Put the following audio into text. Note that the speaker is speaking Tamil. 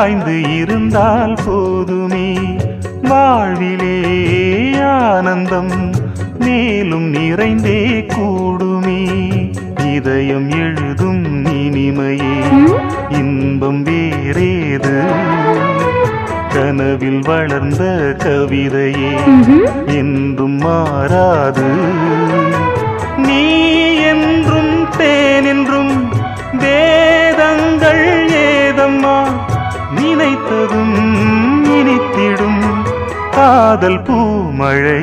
சாய்ந்து இருந்தால் போதுமே வாழ்விலே ஆனந்தம் மேலும் நிறைந்தே கூடுமே இதயம் எழுதும் இனிமையே இன்பம் வேறேது கனவில் வளர்ந்த கவிதையே என்றும் மாறாது நீ என்றும் தேன் என்றும் வேதங்கள் ஏதம்மா நினைத்ததும் இனித்திடும் காதல் பூமழை